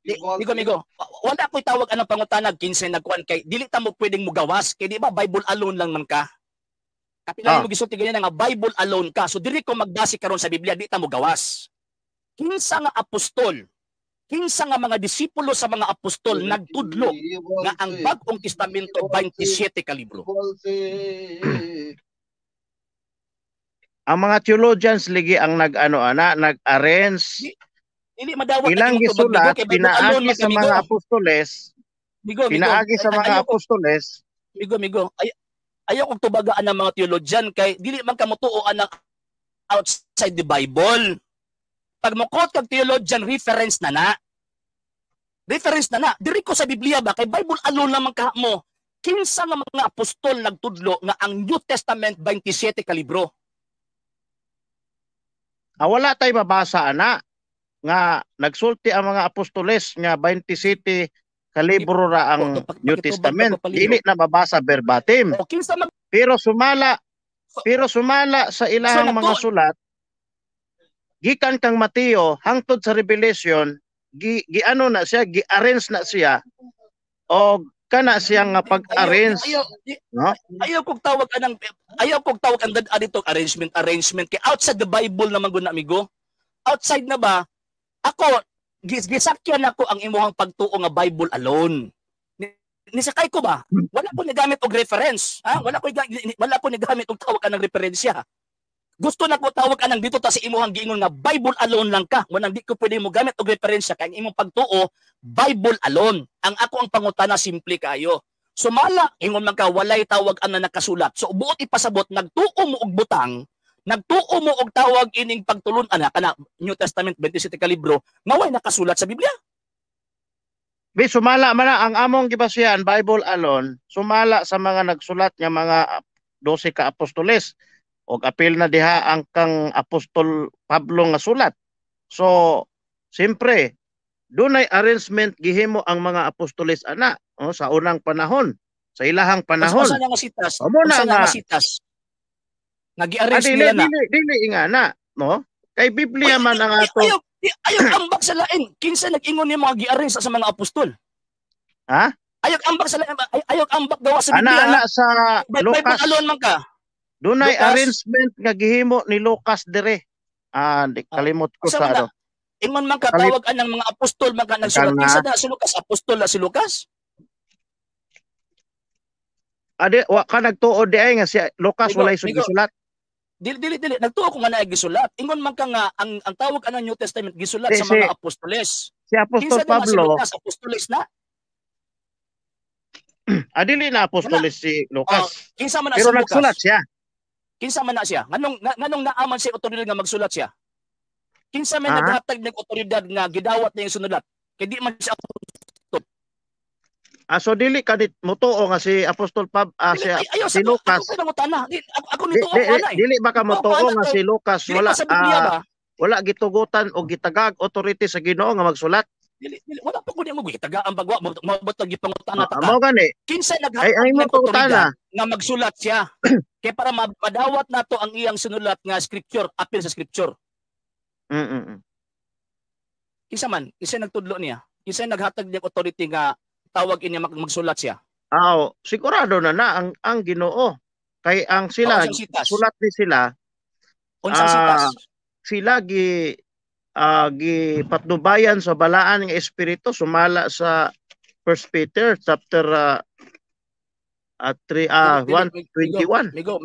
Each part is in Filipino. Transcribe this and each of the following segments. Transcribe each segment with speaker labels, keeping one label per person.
Speaker 1: Migo, migo. Wala ko'y tawag anang pangutanag, kinsa nagkuan kay dili ta mo pwedeng mugawas kay di ba Bible alone lang man ka. Kapila mo gisulti ganyan nga Bible alone ka. So dili ko magbase karon sa Biblia di ta mugawas. Kinsa nga apostol, kinsa nga mga disipulo sa mga apostol nagtudlo nga ang Bagong Testamento 27 ka libro.
Speaker 2: Ang mga theologians ligi ang nag-arrange
Speaker 1: Dili madawat
Speaker 2: ilang gisulat pinaagi sa mga apostoles. Pinaagi sa mga apostoles.
Speaker 1: Migo. Ayaw kong tubagaan ng mga theologian kay dili man ka motuoan ng outside the Bible. Pag mo quote kag theologian reference na. Reference na. Diri ko sa Biblia ba kay Bible alone lamang ka mo. Kinsa nga mga apostol nagtudlo nga ang New Testament 27 ka libro.
Speaker 2: Wala tay mabasa nga nagsulti ang mga apostoles nga 27 ka libro ra ang New Testament. Dili na mabasa verbatim. Pero sumala sa ilang mga sulat gikan kang Mateo hangtod sa Revelation giano na siya, gi-arrange na siya o kana siya nga pag-arrange.
Speaker 1: Ayaw kog tawag ang aditong arrangement kay outside the Bible naman gud na amigo. Outside na ba? Ako gisakyan ako ang imuhang pagtuo nga Bible alone. Nisakay ko ba? Wala ko nagamit og reference, ha? Wala ko nagamit og tawag anang referensya. Gusto na ko tawag anang dito ta sa imuhang giingon nga Bible alone lang ka. Mo nang di ko pwede mo gamit og referensya kay ang imong pagtuo Bible alone. Ang ako ang pangutana simple kayo. Sumala ingon man ka walay tawag ana nakasulat. So buot ipasabot nagtuo mo og butang, nagtuo mo og tawag ining pagtulon ana kana New Testament 27 ka libro nga way nakasulat sa Biblia.
Speaker 2: Bi sumala man ang among gibasihan Bible alone, sumala sa mga nagsulat nga mga 12 ka apostoles og apil na diha ang kang apostol Pablo nga sulat. So siyempre dunay arrangement gihimo ang mga apostoles ana sa unang panahon, sa ilahang panahon.
Speaker 1: Unsa nga sitas? Unsa nga sitas? Nagi-arrange nila na.
Speaker 2: Dili ingana, no? Kay Biblia man ang ato.
Speaker 1: Ayaw ambak sa lain. Kinsa nag-ingon ni mga gi-arrange sa mga apostol?
Speaker 2: Ha?
Speaker 1: Ayaw ambak sa lain. Ayaw ambak gawa sa Biblia.
Speaker 2: Ana sa Lucas.
Speaker 1: Alone man ka.
Speaker 2: Dunay arrangement nga gihimo ni Lucas dire. Kalimot ko sa ano.
Speaker 1: Ingon man ka tawag anang mga apostol man ka nagsulat. Kinsa na si Lucas? Apostol na si Lucas?
Speaker 2: Wa ka nagtuod di ay nga si Lucas walay gisulat.
Speaker 1: Dili nagtuo ko nga na gisulat. Ingon man ka nga ang tawag anang New Testament gisulat sa mga apostoles.
Speaker 2: Si Apostol Pablo. Si
Speaker 1: Lucas apostoles na.
Speaker 2: Dili na apostoles si Lucas.
Speaker 1: Kinsa man na
Speaker 2: pero
Speaker 1: si Lucas?
Speaker 2: nagsulat siya.
Speaker 1: Kinsa man na siya? Nganong naaman si otoridad nga magsulat siya? Kinsa man naghatag ng otoridad nga gidawat na yung sunulat? Kay di man siya
Speaker 2: so dili kadit mutuo nga si Apostol si Lucas.
Speaker 1: Ako nito ako
Speaker 2: Dili ba ka mutuo nga si Lucas wala gitugutan o gitagag authority sa Ginoo nga magsulat?
Speaker 1: Wala pa ko di mo gitagaan bagwa mabot lagi pangutana ta.
Speaker 2: Mo gani.
Speaker 1: Kinsa naghatag ng otoridad nga magsulat siya? Kay para madawat nato ang iyang sinulat nga scripture, apil sa scripture. Kinsa nagtudlo niya? Kinsa naghatag ng authority nga tawag inya magsulat siya?
Speaker 2: Sigurado na ang Ginoo. Kay ang sila sulat ni sila.
Speaker 1: Unsang sitas?
Speaker 2: Sila patnubayan sa balaan ng espiritu sumala sa 1 Peter chapter 1:21.
Speaker 1: Migo,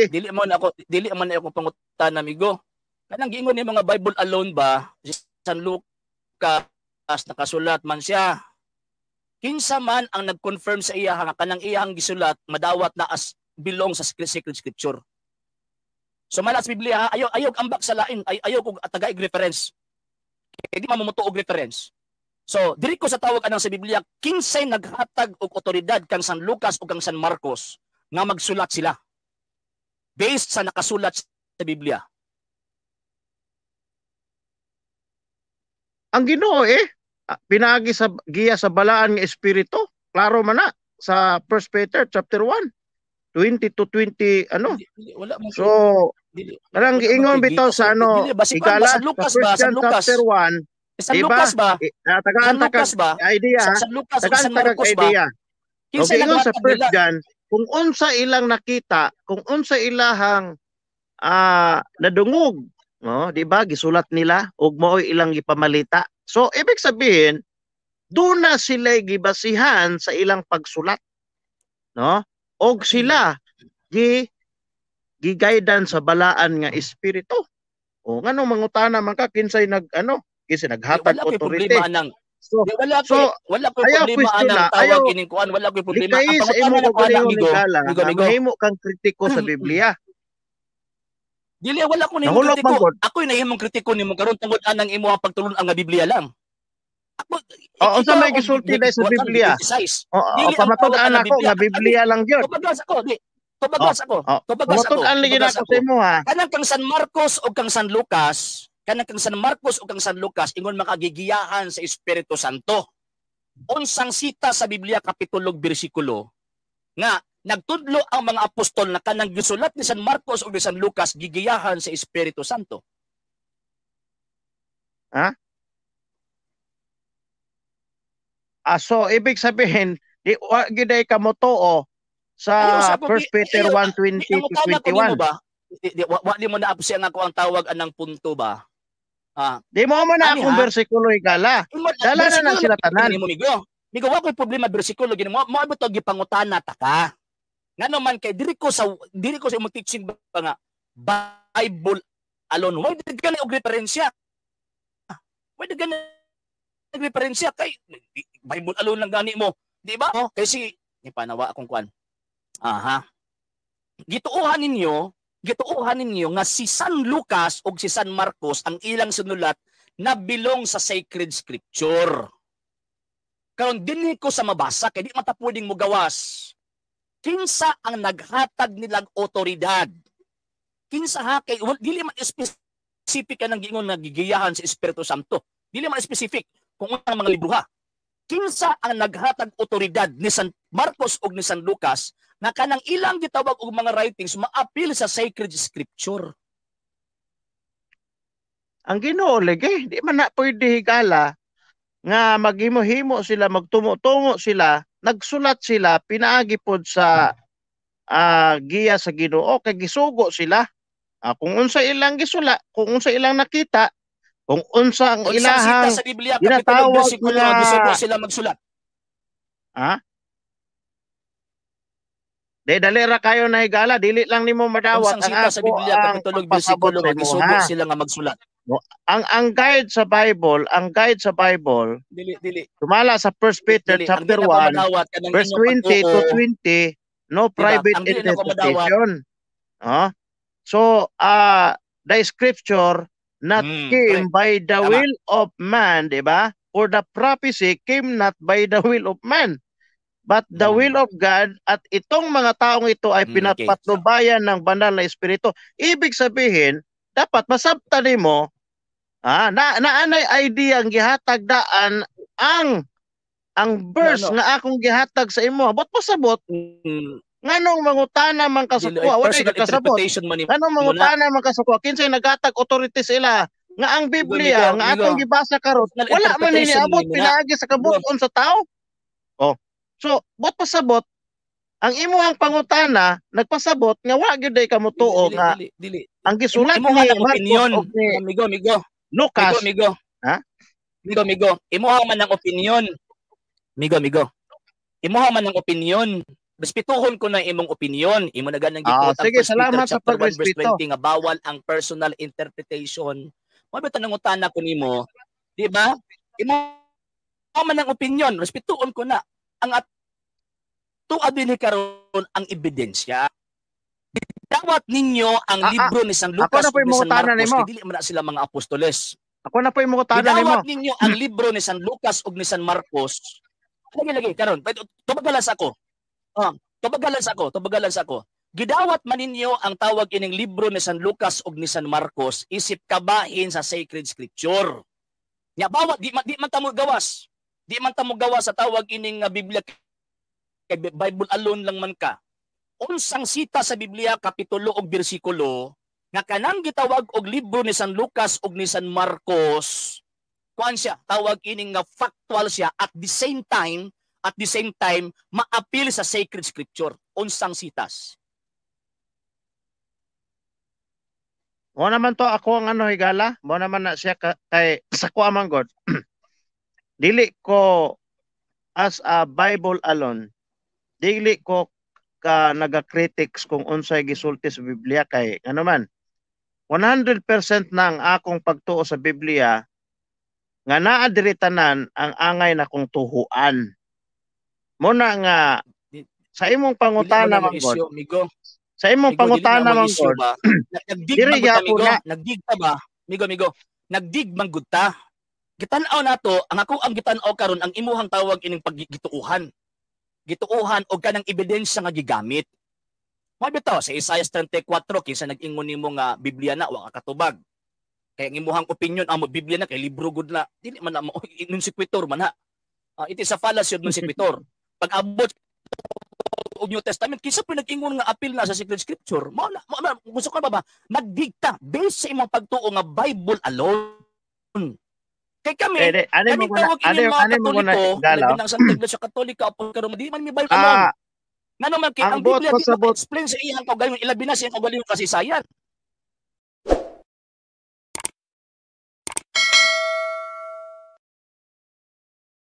Speaker 1: dili man ako pangutana migo. Kanang giingon ni mga Bible alone ba San Lucas nakasulat man siya. Kinsa man ang nag-confirm sa iya nga kanang iyang gisulat madawat na as belong sa sacred scripture. So malas Biblia ayaw ambak sa lain, ayaw kog tagaig reference. Kaya di mamuto og reference. So diri ko sa tawag anang sa Biblia kinsay naghatag og otoridad kang San Lucas o kang San Marcos nga magsulat sila based sa nakasulat sa Biblia.
Speaker 2: Ang Ginoo pinaagi sa giya sa balaan nga espiritu. Klaro man na sa 1 Peter chapter 1, 20 to 20 So, kanang giingon bitaw sa Igala
Speaker 1: San Lucas ba? San Lucas
Speaker 2: chapter 1,
Speaker 1: San Lucas ba?
Speaker 2: San Lucas ba? Idea.
Speaker 1: San Lucas o San Marcos ba?
Speaker 2: Okay, ingon sa first John, kung unsa ilang nakita, kung unsa ilahang nadungog, no, di ba? Gisulat nila ug mao'y ilang gipamalita. So ibig sabihin, doon na sila gibasihan sa ilang pagsulat, no? Og sila gi-guidan sa balaan nga espiritu. O ngano mangutana man ka kinsay kinsay naghatag authority.
Speaker 1: Wala ko problema anang tawag ining kuan, wala ko problema.
Speaker 2: Ang pangutana na ko amigo, mahimo kang kritiko sa Biblia.
Speaker 1: Dili wala ko nimo kritiko. Ako'y nahimong kritiko nimo karon tungod anang imong pagtulon ang Biblia lang.
Speaker 2: Ako sa may gisulti dai sa Biblia. Oo, pamatud-an ako nga Biblia lang gyud.
Speaker 1: Tubagas ako, di. Tubagas ako.
Speaker 2: Pamatud-an ligi nako sa imo ha.
Speaker 1: Kanang kang San Marcos o kang San Lucas, ingon makagigiyahan sa Espiritu Santo. Unsang sita sa Biblia kapitulo bersikulo nga nagtudlo ang mga apostol na kanang gisulat ni San Marcos o ni San Lucas gigiyahan sa Espiritu Santo.
Speaker 2: Ha? So ibig sabihin di giday ka mo tuo sa 1 Peter 1:20-21.
Speaker 1: Wa di mo na apsi ang ako ang tawag anang punto ba?
Speaker 2: Di mo man akong bersikulo igala. Dala na lang sila tanan.
Speaker 1: Migo wa ko'y problema bersikulo gini mo abot og gipangutana ta ka. Ngano man kay diri ko sa imong teaching ba nga Bible alone. Why did gani og referensya? Why did gani referensya kay Bible alone lang gani mo, di ba? Kasi ipanawa akong kuan. Gituuhan ninyo nga si San Lucas o si San Marcos ang ilang sinulat na bilong sa sacred scripture. Karon dinhi ko sa mabasa kay di mata pwedeng mo gawas. Kinsa ang naghatag nilang otoridad? Kinsa ha kay dili man specific kanang giingon nagigiyahan sa Espiritu Santo. Dili man specific kung unang mga libro ha. Kinsa ang naghatag otoridad ni San Marcos o ni San Lucas na kanang ilang gitawag og mga writings maapil sa sacred scripture.
Speaker 2: Ang Ginoo lagi, di man na pwede higala nga maghimo-himo sila, magtumo-tumo sila, nagsulat sila, pinaagi pod sa giya sa Ginoo kay gisugo sila. Kung unsa ilang gisula, kung unsa ilang nakita, kung unsa ang ilahang
Speaker 1: sa Biblia kapitulo bersikulo nga gisugo sila magsulat.
Speaker 2: Dali ra kayo na higala, dili lang nimo madawat
Speaker 1: ang sita sa Biblia kapitulo bersikulo nga gisugo sila nga magsulat.
Speaker 2: Ang guide sa Bible,
Speaker 1: dili.
Speaker 2: Tumala sa 1 Peter chapter 1, verse 20 to 20, no private interpretation. So, the scripture not came by the will of man, di ba? For the prophecy came not by the will of man, but the will of God. At itong mga taong ito ay pinapatnubayan ng banal na espiritu. Ibig sabihin, dapat masabtan nimo naanay idea ang gihatag daan ang verse nga akong gihatag sa imo. Abot pasabot. Nganong mangutana man kasukwa? Wala ka kasabot. Nganong mangutana man kasukwa? Kinsay naghatag authority sila nga ang Biblia nga atong gibasa karon wala man ni abot pinaagi sa kabuk-on sa tao. So, bot pasabot ang imuhang pangutana nagpasabot nga wa gyud ka motuo nga ang gisulat
Speaker 1: ni opinion amigo
Speaker 2: Lucas
Speaker 1: amigo imuha man ang opinion amigo imuha man ang opinion respetuhon ko na imong opinion imo na ganang gituot
Speaker 2: sige salamat sa pagrespeto
Speaker 1: nga bawal ang personal interpretation mo ba tanang utana ko nimo di ba imuha man ang opinion respetuhon ko na ang tuadili karon ang ebidensya. Dawat ninyo ang libro ni San Lucas o ni San Marcos, dili man sila mga apostoles.
Speaker 2: Ako na po yung mukutana nimo.
Speaker 1: Dawat ninyo ang libro ni San Lucas o ni San Marcos. Lagi karon, tubagalas ako. Tubagalas ako. Gidawat man ninyo ang tawag ining libro ni San Lucas o ni San Marcos isip kabahin sa sacred scripture. Nya bawat di man ta mo gawas. Di man ta mo gawas sa tawag ining Biblia kay Bible alone lang man ka. Unsang sita sa Biblia kapitulo og bersikulo nga kanang gitawag og libro ni San Lucas ug ni San Marcos kuan siya, tawag ining nga factual siya at the same time ma-appeal sa sacred scripture. Unsang sitas?
Speaker 2: Mo naman to ako ang ano higala, mo naman na siya kay sa ko amang God. Dili ko as a Bible alone. Dili ko ka naga-critics kung unsay gisulti sa Biblia kay ano man. 100% na ang akong pagtuo sa Biblia nga naa diri tanan ang angay na kong tuhuan. Muna nga sa imong pangutana man God. Sa imong pangutana man God.
Speaker 1: Nagdig man nagdig ta ba? Migo. Nagdig man gud ta. Gitan-aw nato, ang ako ang gitan-aw karon ang imuhang tawag ining paggituuhan. Gituuhan og kanang ebidensya nga gigamit. Mo bitaw sa Isaiah 34 kinsa nag-ingon nimo nga Biblia na wa ka katubag. Kaya ang imuhang opinion ang Biblia na kay libro gud na dili man na nun sekwetor man ha. It is a fallacy of nun sekwetor. Pag abot og New Testament kinsa pa nag-ingon nga apil na sa sacred scripture. Mo gusto ka ba nagdikta based sa imong pagtuo nga Bible alone. Kay kami, kami tawag inyong mga Katoliko, nagbilang sa Iglesia Katolika, pero di man may Bible alone. Nga naman, ang Biblia di maka-explain sa iyang kaugalingon, ilabi na sa iyang kaugalingon kasaysayan.